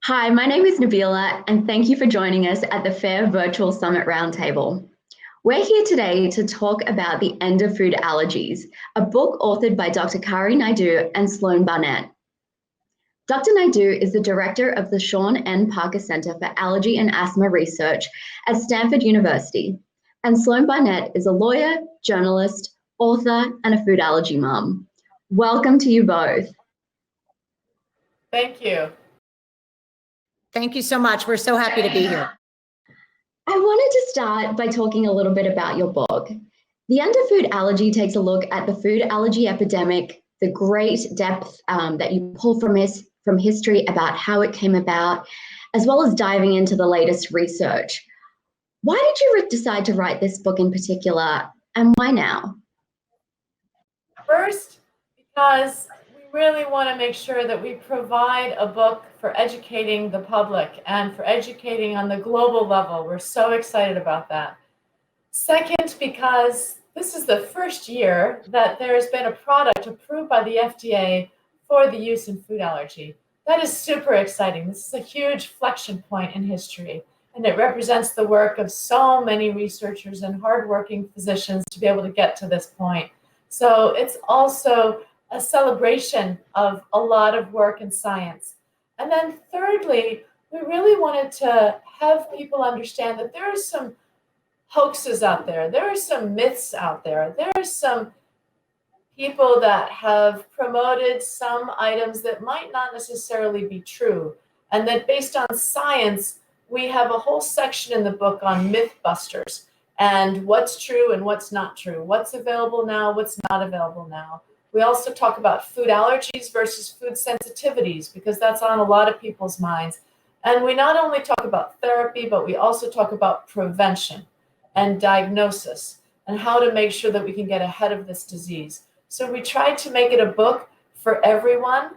Hi, my name is Nabila, and thank you for joining us at the FAIR Virtual Summit Roundtable. We're here today to talk about The End of Food Allergies, a book authored by Dr. Kari Nadeau and Sloane Barnett. Dr. Nadeau is the director of the Sean N. Parker Center for Allergy and Asthma Research at Stanford University, and Sloane Barnett is a lawyer, journalist, author, and a food allergy mom. Welcome to you both. Thank you. Thank you so much. We're so happy to be here. I wanted to start by talking a little bit about your book. The End of Food Allergy takes a look at the food allergy epidemic, the great depth that you pull from history about how it came about, as well as diving into the latest research. Why did you decide to write this book in particular, and why now? First, because we really want to make sure that we provide a book for educating the public and for educating on the global level. We're so excited about that. Second, because this is the first year that there's been a product approved by the FDA for the use in food allergy. That is super exciting. This is a huge inflection point in history, and it represents the work of so many researchers and hardworking physicians to be able to get to this point. So it's also a celebration of a lot of work in science. And then thirdly, we really wanted to have people understand that there are some hoaxes out there. There are some myths out there. There are some people that have promoted some items that might not necessarily be true. And that based on science, we have a whole section in the book on mythbusters and what's true and what's not true, what's available now, what's not available now. We also talk about food allergies versus food sensitivities, because that's on a lot of people's minds. And we not only talk about therapy, but we also talk about prevention and diagnosis and how to make sure that we can get ahead of this disease. So we tried to make it a book for everyone,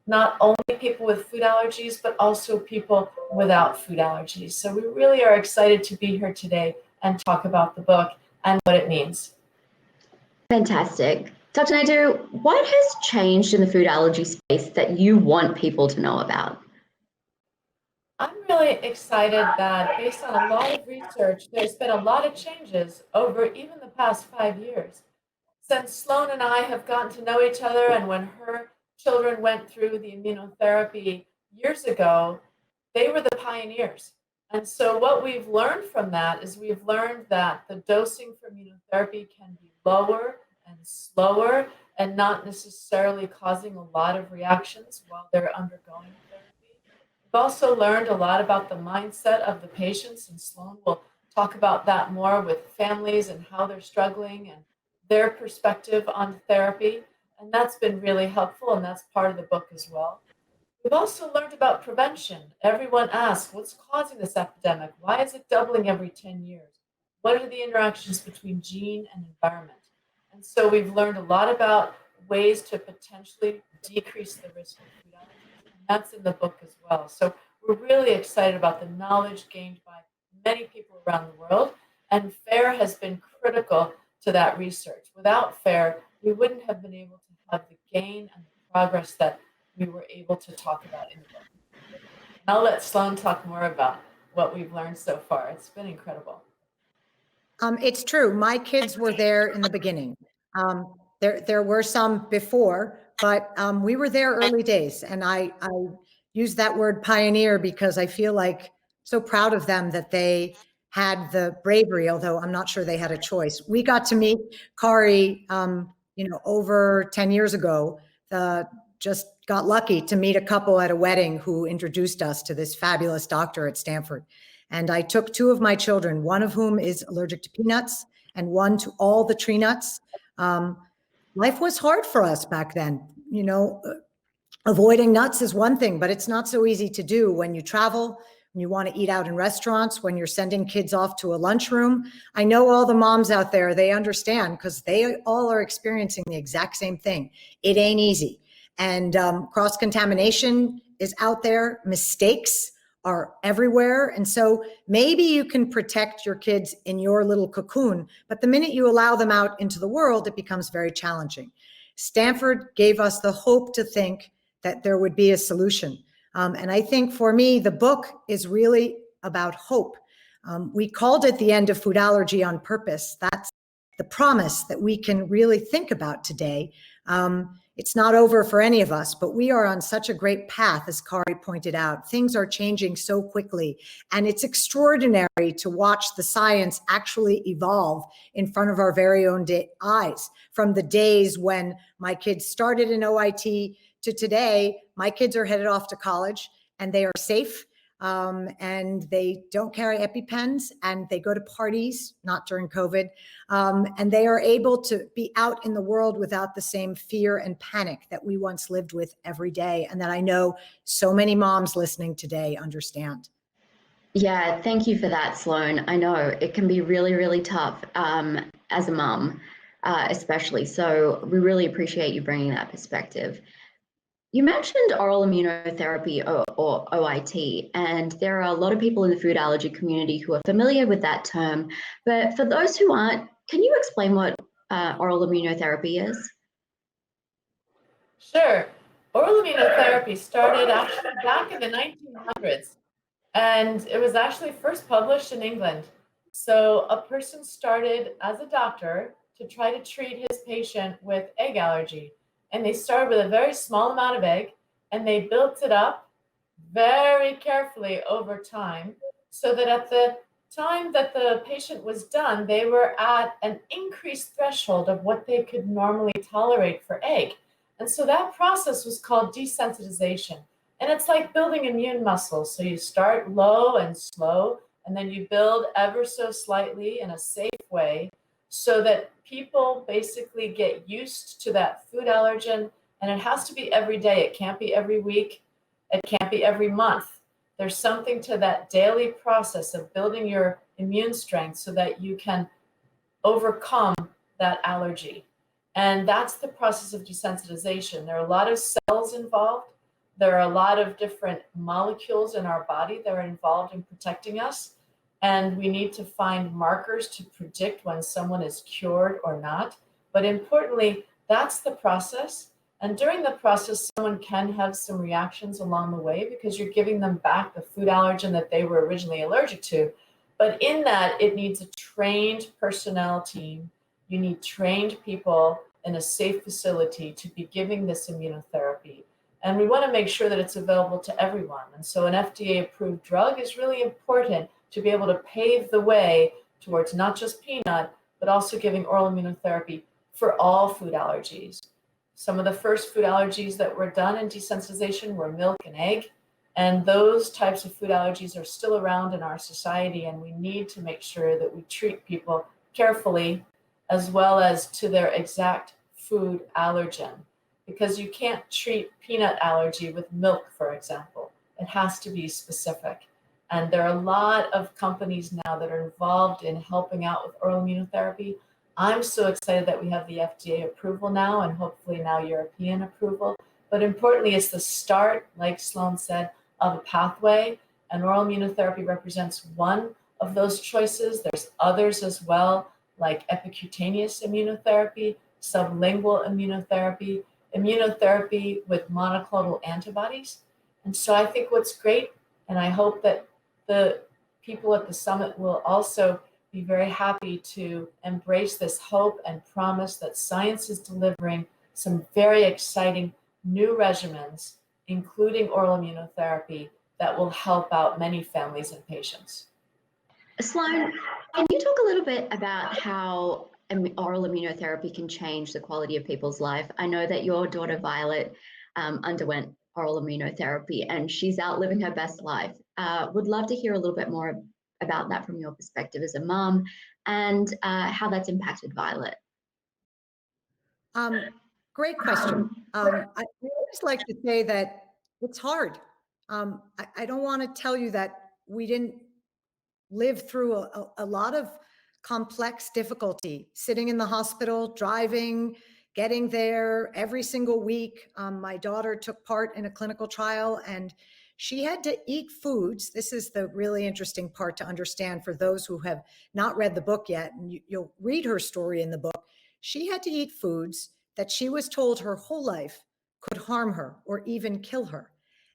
not only people with food allergies, but also people without food allergies. So we really are excited to be here today and talk about the book and what it means. Fantastic. Dr. Nadeau, what has changed in the food allergy space that you want people to know about? I'm really excited that based on a lot of research, there's been a lot of changes over even the past 5 years. Since Sloane and I have gotten to know each other, and when her children went through the immunotherapy years ago, they were the pioneers. And so what we've learned from that is we've learned that the dosing for immunotherapy can be lower and slower and not necessarily causing a lot of reactions while they're undergoing therapy. We've also learned a lot about the mindset of the patients, and Sloane will talk about that more with families and how they're struggling and their perspective on therapy. And that's been really helpful, and that's part of the book as well. We've also learned about prevention. Everyone asks, what's causing this epidemic? Why is it doubling every 10 years? What are the interactions between gene and environment? And so we've learned a lot about ways to potentially decrease the risk of food allergies. And that's in the book as well. So we're really excited about the knowledge gained by many people around the world. And FAIR has been critical to that research. Without FAIR, we wouldn't have been able to have the gain and the progress that we were able to talk about in the book. And I'll let Sloane talk more about what we've learned so far. It's been incredible. It's true. My kids were there in the beginning. There were some before, but we were there early days. And I use that word pioneer because I feel like so proud of them that they had the bravery, although I'm not sure they had a choice. We got to meet Kari, over 10 years ago. Just got lucky to meet a couple at a wedding who introduced us to this fabulous doctor at Stanford. And I took two of my children, one of whom is allergic to peanuts and one to all the tree nuts. Life was hard for us back then. Avoiding nuts is one thing, but it's not so easy to do when you travel, when you want to eat out in restaurants, when you're sending kids off to a lunchroom. I know all the moms out there, they understand because they all are experiencing the exact same thing. It ain't easy. And cross-contamination is out there. Mistakes are everywhere. And so maybe you can protect your kids in your little cocoon, but the minute you allow them out into the world, it becomes very challenging. Stanford gave us the hope to think that there would be a solution. And I think for me, the book is really about hope. We called it The End of Food Allergy on purpose. That's the promise that we can really think about today. It's not over for any of us, but we are on such a great path, as Kari pointed out. Things are changing so quickly, and it's extraordinary to watch the science actually evolve in front of our very own eyes. From the days when my kids started in OIT to today, my kids are headed off to college and they are safe. And they don't carry EpiPens, and they go to parties, not during COVID, and they are able to be out in the world without the same fear and panic that we once lived with every day, and that I know so many moms listening today understand. Yeah, thank you for that, Sloane. I know it can be really, really tough as a mom, especially. So we really appreciate you bringing that perspective. You mentioned oral immunotherapy or OIT, and there are a lot of people in the food allergy community who are familiar with that term. But for those who aren't, can you explain what oral immunotherapy is? Sure. Oral immunotherapy started actually back in the 1900s, and it was actually first published in England. So a person started as a doctor to try to treat his patient with egg allergy. And they started with a very small amount of egg, and they built it up very carefully over time so that at the time that the patient was done, they were at an increased threshold of what they could normally tolerate for egg. And so that process was called desensitization. And it's like building immune muscles. So you start low and slow, and then you build ever so slightly in a safe way so that people basically get used to that food allergen. And it has to be every day. It can't be every week. It can't be every month. There's something to that daily process of building your immune strength so that you can overcome that allergy. And that's the process of desensitization. There are a lot of cells involved. There are a lot of different molecules in our body that are involved in protecting us. And we need to find markers to predict when someone is cured or not. But importantly, that's the process. And during the process, someone can have some reactions along the way because you're giving them back the food allergen that they were originally allergic to. But in that, it needs a trained personnel team. You need trained people in a safe facility to be giving this immunotherapy. And we want to make sure that it's available to everyone. And so an FDA-approved drug is really important to be able to pave the way towards not just peanut, but also giving oral immunotherapy for all food allergies. Some of the first food allergies that were done in desensitization were milk and egg. And those types of food allergies are still around in our society, and we need to make sure that we treat people carefully as well as to their exact food allergen. Because you can't treat peanut allergy with milk, for example. It has to be specific. And there are a lot of companies now that are involved in helping out with oral immunotherapy. I'm so excited that we have the FDA approval now, and hopefully now European approval. But importantly, it's the start, like Sloane said, of a pathway. And oral immunotherapy represents one of those choices. There's others as well, like epicutaneous immunotherapy, sublingual immunotherapy, immunotherapy with monoclonal antibodies. And so I think what's great, and I hope that the people at the summit will also be very happy to embrace this hope and promise that science is delivering some very exciting new regimens, including oral immunotherapy, that will help out many families and patients. Sloane, can you talk a little bit about how oral immunotherapy can change the quality of people's life? I know that your daughter Violet underwent oral immunotherapy and she's out living her best life. Would love to hear a little bit more about that from your perspective as a mom and how that's impacted Violet. Great question. I always like to say that it's hard. I don't want to tell you that we didn't live through a lot of complex difficulty, sitting in the hospital, driving, getting there every single week. My daughter took part in a clinical trial and she had to eat foods. This is the really interesting part to understand for those who have not read the book yet, and you'll read her story in the book. She had to eat foods that she was told her whole life could harm her or even kill her.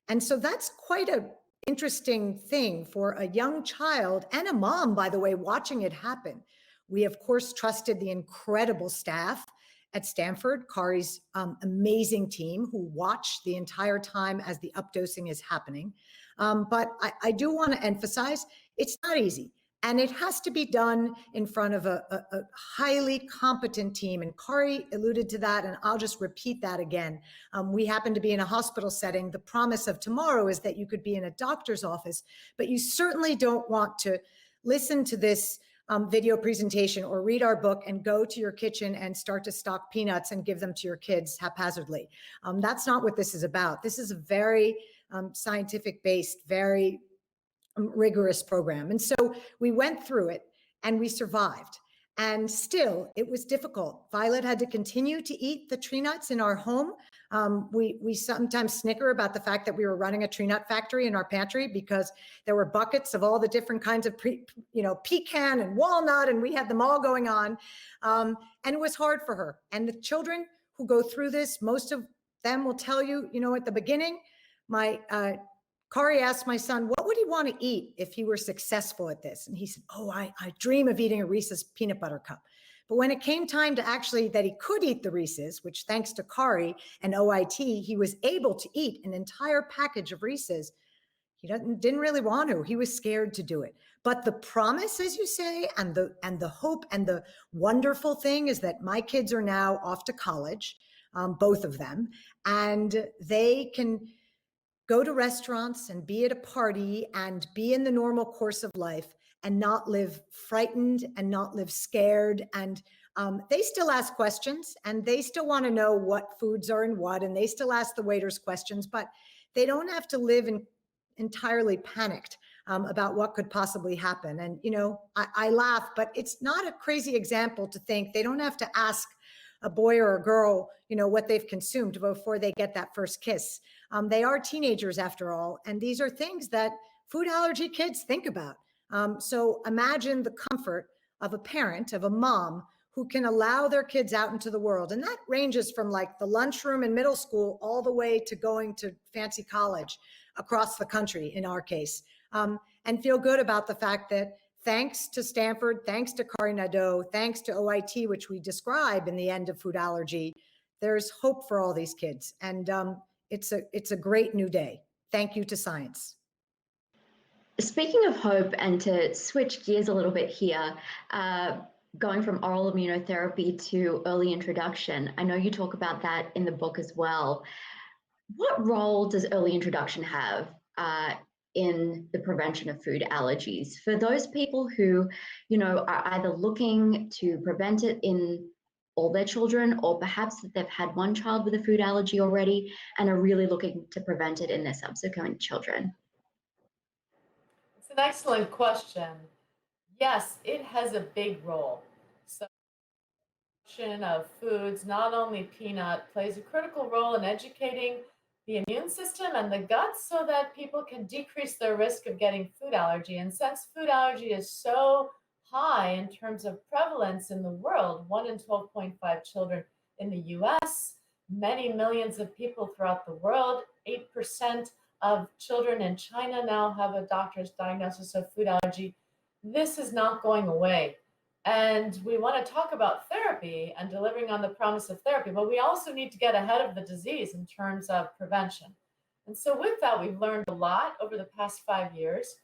And so that's quite a interesting thing for a young child and a mom, by the way, watching it happen. We, of course, trusted the incredible staff at Stanford, Kari's amazing team who watch the entire time as the updosing is happening. But I do want to emphasize it's not easy. And it has to be done in front of a highly competent team. And Kari alluded to that, and I'll just repeat that again. We happen to be in a hospital setting. The promise of tomorrow is that you could be in a doctor's office, but you certainly don't want to listen to this video presentation or read our book and go to your kitchen and start to stock peanuts and give them to your kids haphazardly. That's not what this is about. This is a very scientific-based, very rigorous program. And so we went through it and we survived. And still, it was difficult. Violet had to continue to eat the tree nuts in our home. We sometimes snicker about the fact that we were running a tree nut factory in our pantry because there were buckets of all the different kinds of pecan and walnut, and we had them all going on. And it was hard for her. And the children who go through this, most of them will tell you, at the beginning, Kari asked my son, what would he want to eat if he were successful at this? And he said, I dream of eating a Reese's peanut butter cup. But when it came time to actually that he could eat the Reese's, which thanks to Kari and OIT, he was able to eat an entire package of Reese's. He didn't really want to. He was scared to do it. But the promise, as you say, and the hope and the wonderful thing is that my kids are now off to college, both of them, and they can go to restaurants and be at a party and be in the normal course of life and not live frightened and not live scared. And they still ask questions and they still want to know what foods are in what, and they still ask the waiters questions, but they don't have to live entirely panicked about what could possibly happen. And, I laugh, but it's not a crazy example to think they don't have to ask a boy or a girl, what they've consumed before they get that first kiss. They are teenagers after all, and these are things that food allergy kids think about. So imagine the comfort of a parent, of a mom who can allow their kids out into the world. And that ranges from like the lunchroom in middle school all the way to going to fancy college across the country in our case, and feel good about the fact that thanks to Stanford, thanks to Kari Nadeau, thanks to OIT, which we describe in the End of Food Allergy, there's hope for all these kids. And it's a great new day. Thank you to science. Speaking of hope, and to switch gears a little bit here, going from oral immunotherapy to early introduction, I know you talk about that in the book as well. What role does early introduction have in the prevention of food allergies for those people who, are either looking to prevent it in all their children, or perhaps that they've had one child with a food allergy already and are really looking to prevent it in their subsequent children? It's an excellent question. Yes, it has a big role. So of foods, not only peanut, plays a critical role in educating the immune system and the gut so that people can decrease their risk of getting food allergy. And since food allergy is so high in terms of prevalence in the world, 1 in 12.5 children in the US, many millions of people throughout the world, 8% of children in China now have a doctor's diagnosis of food allergy. This is not going away. And we want to talk about therapy and delivering on the promise of therapy, but we also need to get ahead of the disease in terms of prevention. And so with that, we've learned a lot over the past 5 years.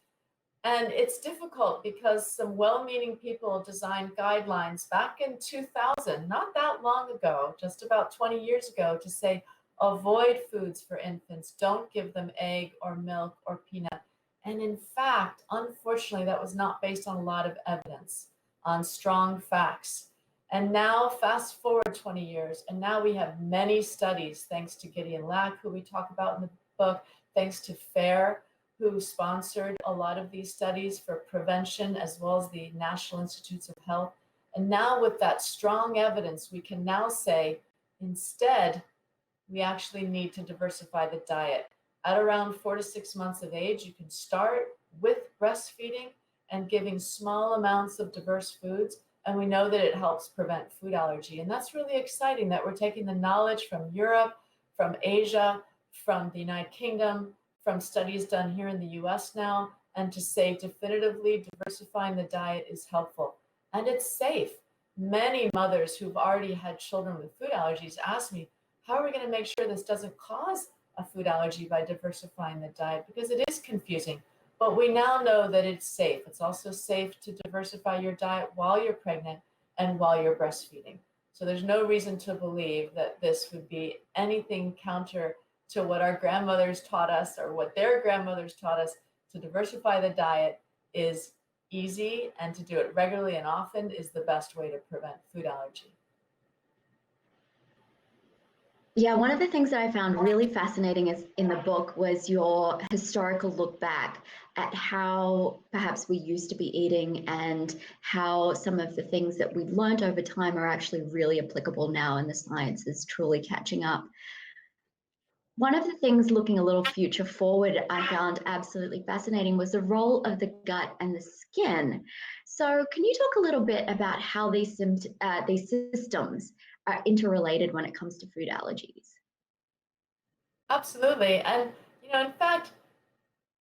And it's difficult because some well-meaning people designed guidelines back in 2000, not that long ago, just about 20 years ago, to say, avoid foods for infants, don't give them egg or milk or peanut. And in fact, unfortunately, that was not based on a lot of evidence, on strong facts. And now fast forward 20 years, and now we have many studies, thanks to Gideon Lack, who we talk about in the book, thanks to FAIR, who sponsored a lot of these studies for prevention, as well as the National Institutes of Health. And now with that strong evidence, we can now say, instead, we actually need to diversify the diet. At around 4 to 6 months of age, you can start with breastfeeding and giving small amounts of diverse foods. And we know that it helps prevent food allergy. And that's really exciting that we're taking the knowledge from Europe, from Asia, from the United Kingdom, from studies done here in the US now, and to say definitively diversifying the diet is helpful and it's safe. Many mothers who've already had children with food allergies ask me, how are we going to make sure this doesn't cause a food allergy by diversifying the diet? Because it is confusing, but we now know that it's safe. It's also safe to diversify your diet while you're pregnant and while you're breastfeeding. So there's no reason to believe that this would be anything counter to what our grandmothers taught us or what their grandmothers taught us. To diversify the diet is easy, and to do it regularly and often is the best way to prevent food allergy. Yeah, one of the things that I found really fascinating in the book was your historical look back at how perhaps we used to be eating and how some of the things that we've learned over time are actually really applicable now, and the science is truly catching up. One of the things looking a little future forward I found absolutely fascinating was the role of the gut and the skin. So can you talk a little bit about how these systems are interrelated when it comes to food allergies? Absolutely. And, in fact,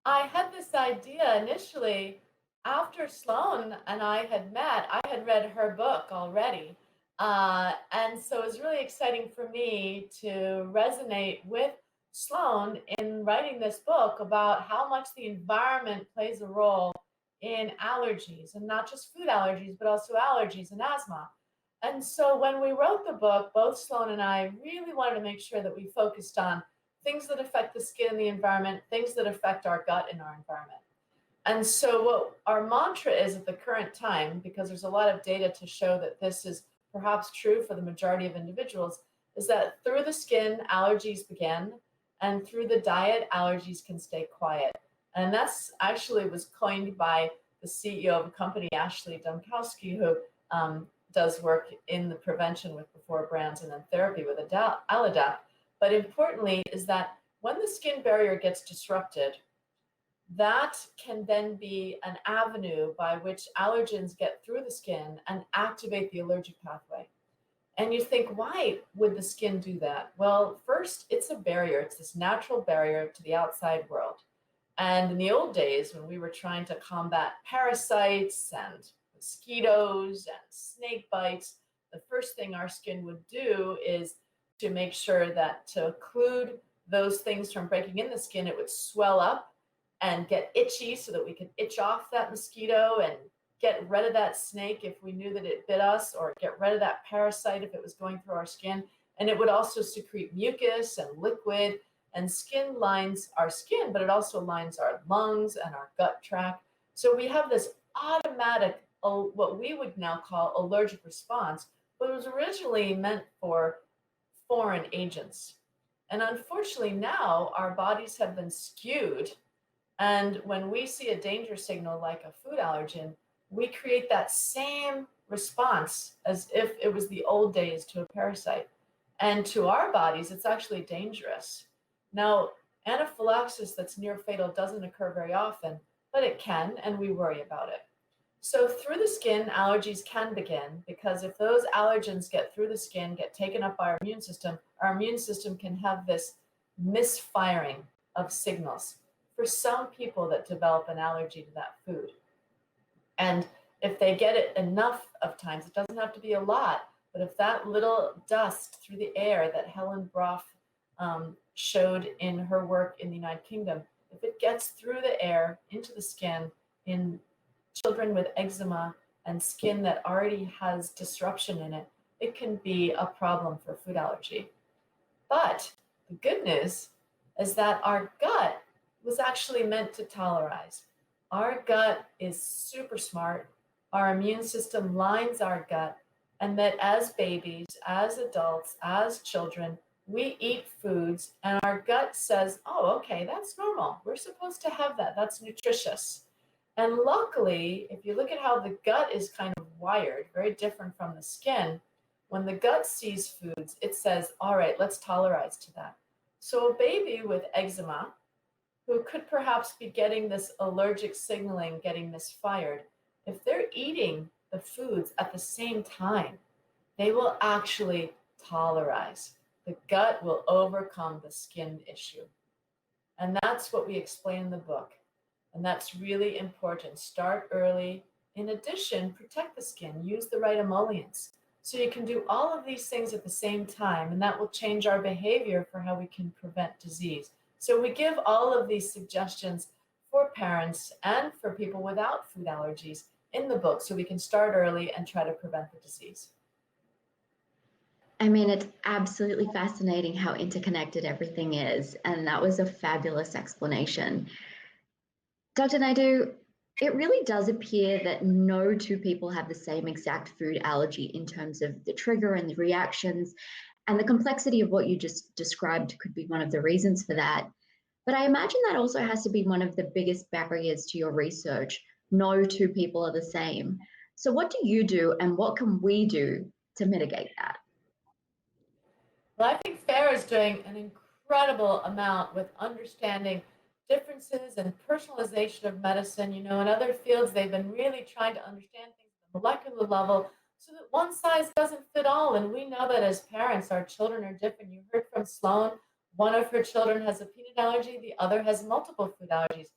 I had this idea initially after Sloane and I had met. I had read her book already. And so it was really exciting for me to resonate with Sloane in writing this book about how much the environment plays a role in allergies, and not just food allergies, but also allergies and asthma. And so when we wrote the book, both Sloane and I really wanted to make sure that we focused on things that affect the skin and the environment, things that affect our gut and our environment. And so what our mantra is at the current time, because there's a lot of data to show that this is perhaps true for the majority of individuals, is that through the skin, allergies begin, and through the diet, allergies can stay quiet. And that's actually was coined by the CEO of a company, Ashley Domkowski, who does work in the prevention with before brands and then therapy with Aladapt. But importantly is that when the skin barrier gets disrupted, that can then be an avenue by which allergens get through the skin and activate the allergic pathway. And you think, why would the skin do that? Well, first, it's a barrier. It's this natural barrier to the outside world. And in the old days, when we were trying to combat parasites and mosquitoes and snake bites, the first thing our skin would do is to make sure that to occlude those things from breaking in the skin, it would swell up and get itchy so that we could itch off that mosquito and get rid of that snake if we knew that it bit us, or get rid of that parasite if it was going through our skin. And it would also secrete mucus and liquid, and skin lines our skin, but it also lines our lungs and our gut tract. So we have this automatic, what we would now call allergic response, but it was originally meant for foreign agents. And unfortunately now our bodies have been skewed. And when we see a danger signal like a food allergen, we create that same response as if it was the old days to a parasite. And to our bodies, it's actually dangerous. Now, anaphylaxis that's near fatal doesn't occur very often, but it can, and we worry about it. So through the skin, allergies can begin, because if those allergens get through the skin, get taken up by our immune system can have this misfiring of signals for some people that develop an allergy to that food. And if they get it enough of times, it doesn't have to be a lot, but if that little dust through the air that Helen Brough showed in her work in the United Kingdom, if it gets through the air into the skin in children with eczema and skin that already has disruption in it, it can be a problem for food allergy. But the good news is that our gut was actually meant to tolerize. Our gut is super smart. Our immune system lines our gut, and that as babies, as adults, as children, we eat foods and our gut says, oh, okay, that's normal. We're supposed to have that. That's nutritious. And luckily, if you look at how the gut is kind of wired, very different from the skin, when the gut sees foods, it says, all right, let's tolerize to that. So a baby with eczema, who could perhaps be getting this allergic signaling getting misfired, if they're eating the foods at the same time, they will actually tolerize. The gut will overcome the skin issue. And that's what we explain in the book. And that's really important. Start early. In addition, protect the skin, use the right emollients. So you can do all of these things at the same time, and that will change our behavior for how we can prevent disease. So we give all of these suggestions for parents and for people without food allergies in the book, so we can start early and try to prevent the disease. I mean, it's absolutely fascinating how interconnected everything is, and that was a fabulous explanation. Dr. Nadeau, it really does appear that no two people have the same exact food allergy in terms of the trigger and the reactions, and the complexity of what you just described could be one of the reasons for that. But I imagine that also has to be one of the biggest barriers to your research. No two people are the same. So what do you do, and what can we do to mitigate that? Well, I think FAIR is doing an incredible amount with understanding differences and personalization of medicine. You know, in other fields, they've been really trying to understand things at the molecular level so that one size doesn't fit all. And we know that as parents, our children are different. You heard from Sloane, one of her children has a peanut allergy, the other has multiple food allergies.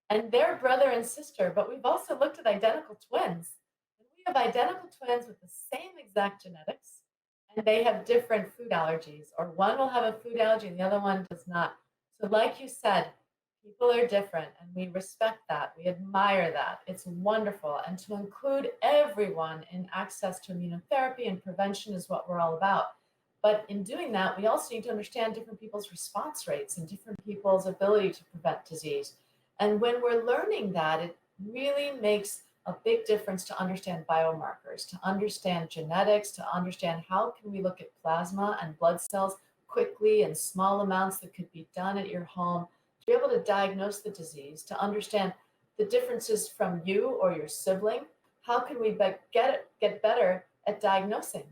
And they're brother and sister, but we've also looked at identical twins. And we have identical twins with the same exact genetics, and they have different food allergies, or one will have a food allergy and the other one does not. So like you said, people are different, and we respect that. We admire that. It's wonderful. And to include everyone in access to immunotherapy and prevention is what we're all about. But in doing that, we also need to understand different people's response rates and different people's ability to prevent disease. And when we're learning that, it really makes a big difference to understand biomarkers, to understand genetics, to understand how can we look at plasma and blood cells quickly in small amounts that could be done at your home, to be able to diagnose the disease, to understand the differences from you or your sibling. How can we get better at diagnosing?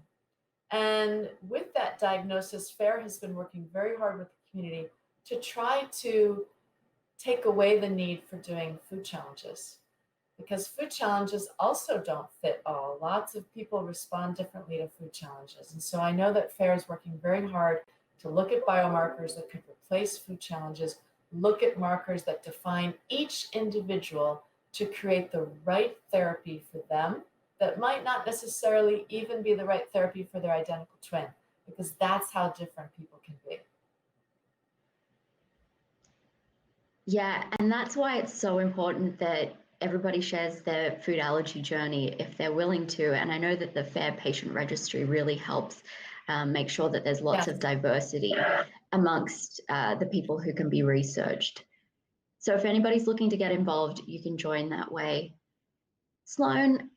And with that diagnosis, FAIR has been working very hard with the community to try to take away the need for doing food challenges, because food challenges also don't fit all. Lots of people respond differently to food challenges. And so I know that FAIR is working very hard to look at biomarkers that could replace food challenges, look at markers that define each individual to create the right therapy for them that might not necessarily even be the right therapy for their identical twin, because that's how different people can be. Yeah, and that's why it's so important that everybody shares their food allergy journey if they're willing to. And I know that the FAIR Patient Registry really helps make sure that there's lots of diversity amongst the people who can be researched. So if anybody's looking to get involved, you can join that way. Sloane,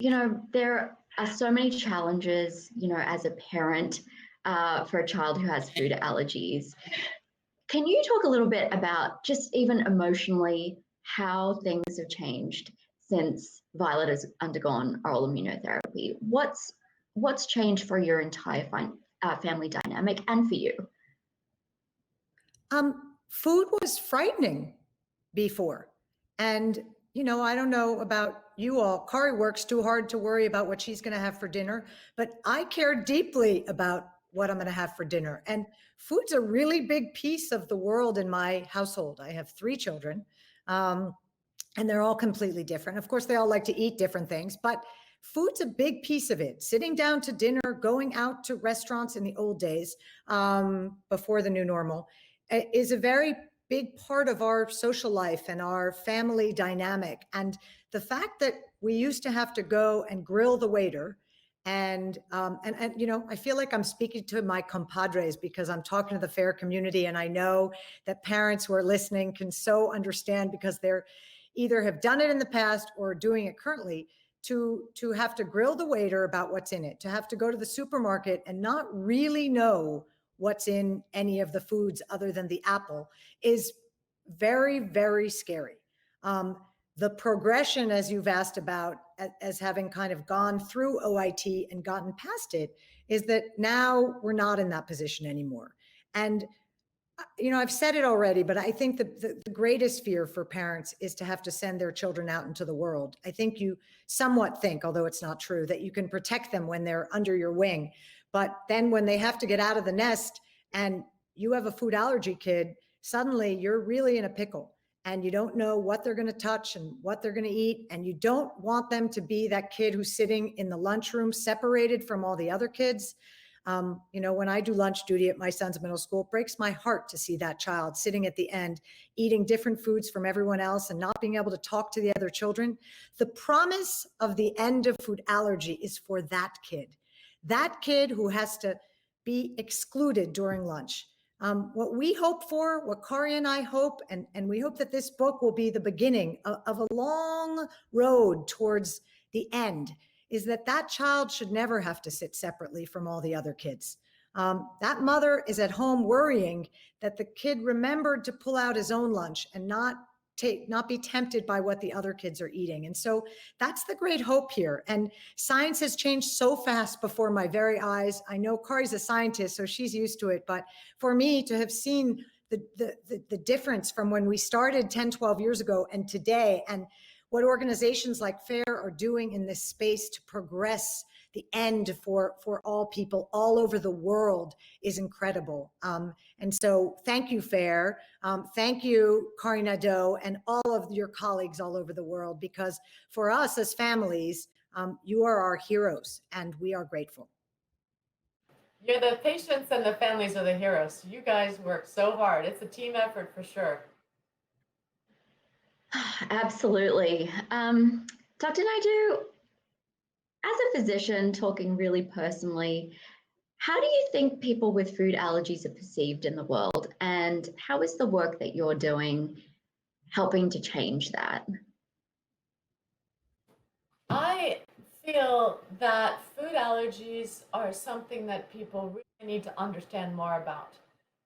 you know, there are so many challenges, you know, as a parent for a child who has food allergies. Can you talk a little bit about just even emotionally how things have changed since Violet has undergone oral immunotherapy? What's changed for your entire family dynamic and for you? Food was frightening before. And, you know, I don't know about you all. Kari works too hard to worry about what she's going to have for dinner, but I care deeply about what I'm going to have for dinner. And food's a really big piece of the world in my household. I have 3 children, and they're all completely different. Of course, they all like to eat different things, but food's a big piece of it. Sitting down to dinner, going out to restaurants in the old days, before the new normal, is a very big part of our social life and our family dynamic. And the fact that we used to have to go and grill the waiter, and you know, I feel like I'm speaking to my compadres because I'm talking to the FAIR community, and I know that parents who are listening can so understand, because they're either have done it in the past or doing it currently, to have to grill the waiter about what's in it, to have to go to the supermarket and not really know what's in any of the foods other than the apple, is very, very scary. The progression, as you've asked about, as having kind of gone through OIT and gotten past it, is that now we're not in that position anymore. And, you know, I've said it already, but I think the greatest fear for parents is to have to send their children out into the world. I think you somewhat think, although it's not true, that you can protect them when they're under your wing. But then when they have to get out of the nest and you have a food allergy kid, suddenly you're really in a pickle and you don't know what they're going to touch and what they're going to eat. And you don't want them to be that kid who's sitting in the lunchroom separated from all the other kids. When I do lunch duty at my son's middle school, it breaks my heart to see that child sitting at the end, eating different foods from everyone else and not being able to talk to the other children. The promise of the end of food allergy is for that kid who has to be excluded during lunch. What we hope for, what Kari and I hope, and we hope that this book will be the beginning of a long road towards the end, is that child should never have to sit separately from all the other kids. That mother is at home worrying that the kid remembered to pull out his own lunch and not be tempted by what the other kids are eating. And so that's the great hope here. And science has changed so fast before my very eyes. I know Kari's a scientist, so she's used to it. But for me to have seen the difference from when we started 10, 12 years ago and today, and what organizations like FAIR are doing in this space to progress the end for all people all over the world is incredible. And so thank you, FAIR. Thank you, Kari Nadeau, and all of your colleagues all over the world, because for us as families, you are our heroes and we are grateful. You're the patients and the families are the heroes. You guys work so hard. It's a team effort for sure. Absolutely. Dr. Nadeau, as a physician, talking really personally, how do you think people with food allergies are perceived in the world? And how is the work that you're doing helping to change that? I feel that food allergies are something that people really need to understand more about.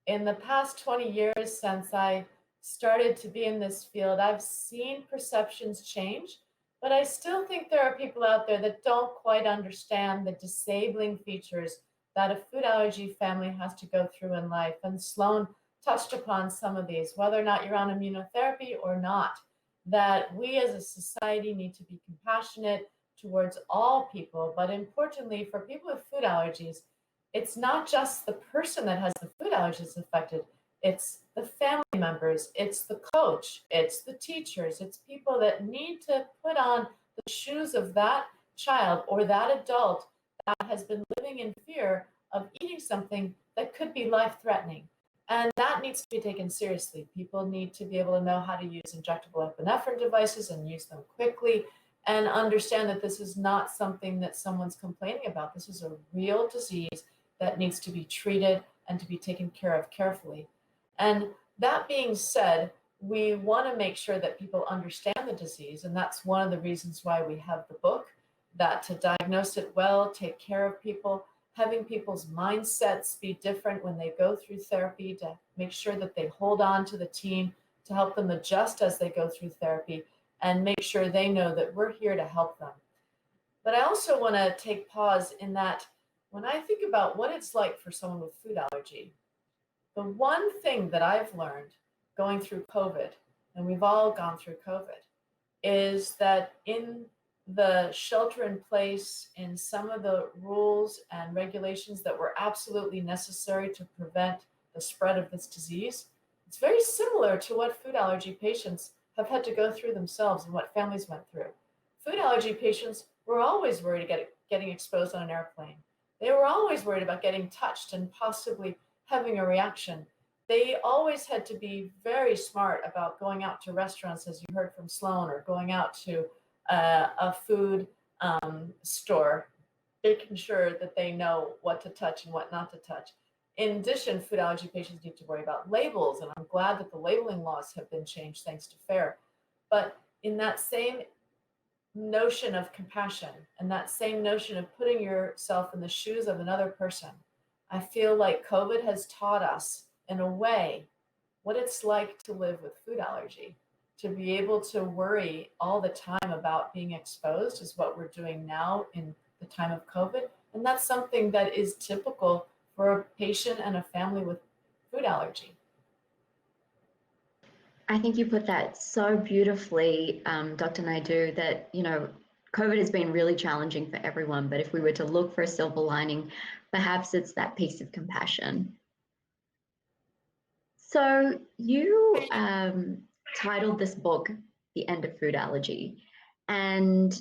In the past 20 years since I started to be in this field, I've seen perceptions change, but I still think there are people out there that don't quite understand the disabling features that a food allergy family has to go through in life. And Sloane touched upon some of these, whether or not you're on immunotherapy or not, that we as a society need to be compassionate towards all people. But importantly, for people with food allergies, it's not just the person that has the food allergies affected, it's the family members, it's the coach, it's the teachers, it's people that need to put on the shoes of that child or that adult that has been living in fear of eating something that could be life-threatening. And that needs to be taken seriously. People need to be able to know how to use injectable epinephrine devices and use them quickly and understand that this is not something that someone's complaining about. This is a real disease that needs to be treated and to be taken care of carefully. And that being said, we want to make sure that people understand the disease. And that's one of the reasons why we have the book, that to diagnose it well, take care of people, having people's mindsets be different when they go through therapy, to make sure that they hold on to the team, to help them adjust as they go through therapy, and make sure they know that we're here to help them. But I also want to take pause in that when I think about what it's like for someone with food allergy, the one thing that I've learned going through COVID, and we've all gone through COVID, is that in the shelter in place, in some of the rules and regulations that were absolutely necessary to prevent the spread of this disease, it's very similar to what food allergy patients have had to go through themselves and what families went through. Food allergy patients were always worried about getting exposed on an airplane. They were always worried about getting touched and possibly having a reaction. They always had to be very smart about going out to restaurants, as you heard from Sloane, or going out to a food store, making sure that they know what to touch and what not to touch. In addition, food allergy patients need to worry about labels, and I'm glad that the labeling laws have been changed thanks to FAIR. But in that same notion of compassion and that same notion of putting yourself in the shoes of another person, I feel like COVID has taught us, in a way, what it's like to live with food allergy. To be able to worry all the time about being exposed is what we're doing now in the time of COVID. And that's something that is typical for a patient and a family with food allergy. I think you put that so beautifully, Dr. Nadeau, that, COVID has been really challenging for everyone, but if we were to look for a silver lining, perhaps it's that piece of compassion. So you titled this book, The End of Food Allergy. And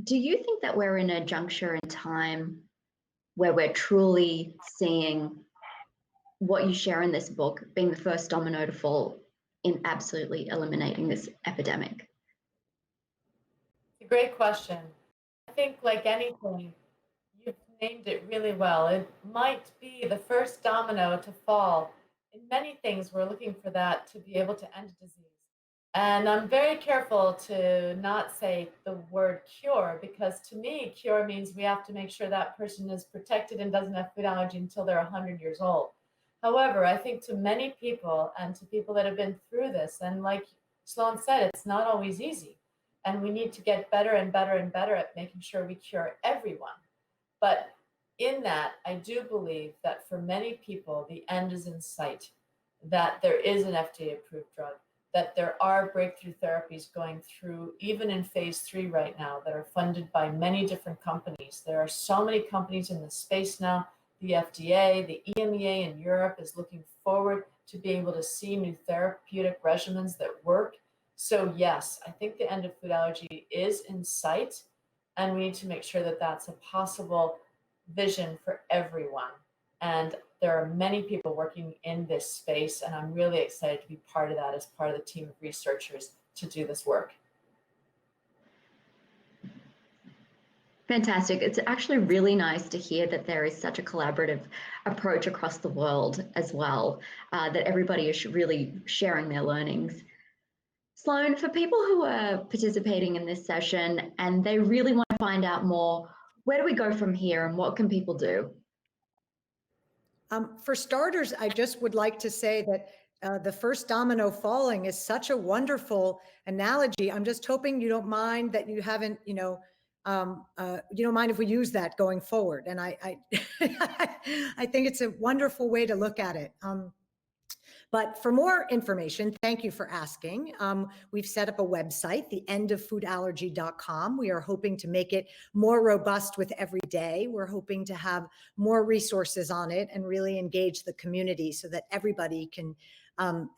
do you think that we're in a juncture in time where we're truly seeing what you share in this book being the first domino to fall in absolutely eliminating this epidemic? It's a great question. I think, like anything, you've named it really well. It might be the first domino to fall. In many things, we're looking for that to be able to end a disease. And I'm very careful to not say the word cure, because to me, cure means we have to make sure that person is protected and doesn't have food allergy until they're 100 years old. However, I think to many people and to people that have been through this, and like Sloane said, it's not always easy. And we need to get better and better and better at making sure we cure everyone. But in that, I do believe that for many people, the end is in sight, that there is an FDA-approved drug, that there are breakthrough therapies going through, even in phase 3 right now, that are funded by many different companies. There are so many companies in the space now. The FDA, the EMEA in Europe is looking forward to being able to see new therapeutic regimens that work. So yes, I think the end of food allergy is in sight, and we need to make sure that that's a possible vision for everyone. And there are many people working in this space, and I'm really excited to be part of that as part of the team of researchers to do this work. Fantastic. It's actually really nice to hear that there is such a collaborative approach across the world as well, that everybody is really sharing their learnings. Sloane, for people who are participating in this session and they really want to find out more, where do we go from here and what can people do? For starters, I just would like to say that the first domino falling is such a wonderful analogy. I'm just hoping you don't mind that you haven't, you don't mind if we use that going forward. And I think it's a wonderful way to look at it. But for more information, thank you for asking. We've set up a website, theendoffoodallergy.com. We are hoping to make it more robust with every day. We're hoping to have more resources on it and really engage the community so that everybody can,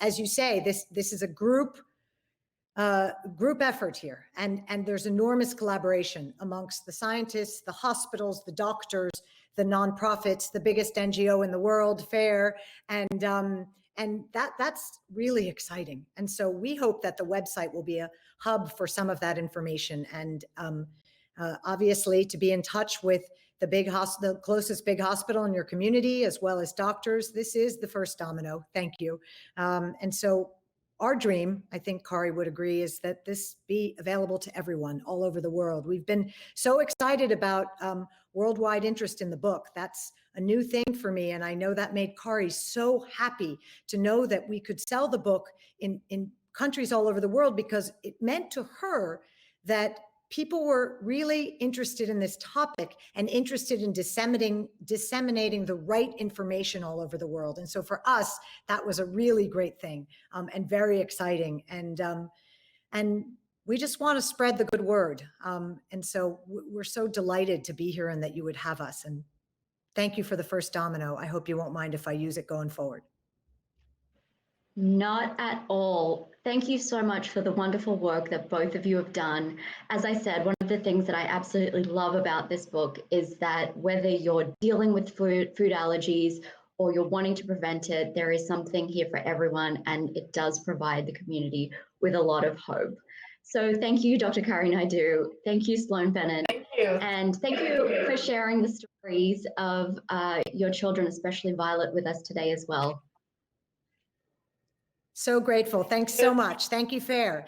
as you say, this is a group effort here. And there's enormous collaboration amongst the scientists, the hospitals, the doctors, the nonprofits, the biggest NGO in the world, FAIR, and that's really exciting. And so we hope that the website will be a hub for some of that information, and obviously to be in touch with the closest big hospital in your community, as well as doctors. This is the first domino. Thank you. And so our dream, I think Kari would agree, is that this be available to everyone all over the world. We've been so excited about worldwide interest in the book. That's a new thing for me, and I know that made Kari so happy to know that we could sell the book in countries all over the world, because it meant to her that people were really interested in this topic and interested in disseminating the right information all over the world. And so for us, that was a really great thing, and very exciting. And we just want to spread the good word. And so we're so delighted to be here and that you would have us. And thank you for the first domino. I hope you won't mind if I use it going forward. Not at all. Thank you so much for the wonderful work that both of you have done. As I said, one of the things that I absolutely love about this book is that whether you're dealing with food allergies or you're wanting to prevent it, there is something here for everyone, and it does provide the community with a lot of hope. So thank you, Dr. Kari Nadeau. Thank you, Sloane Bennett. Thank you. And thank you for sharing the stories of your children, especially Violet, with us today as well. So grateful. Thanks so much. Thank you, FAIR.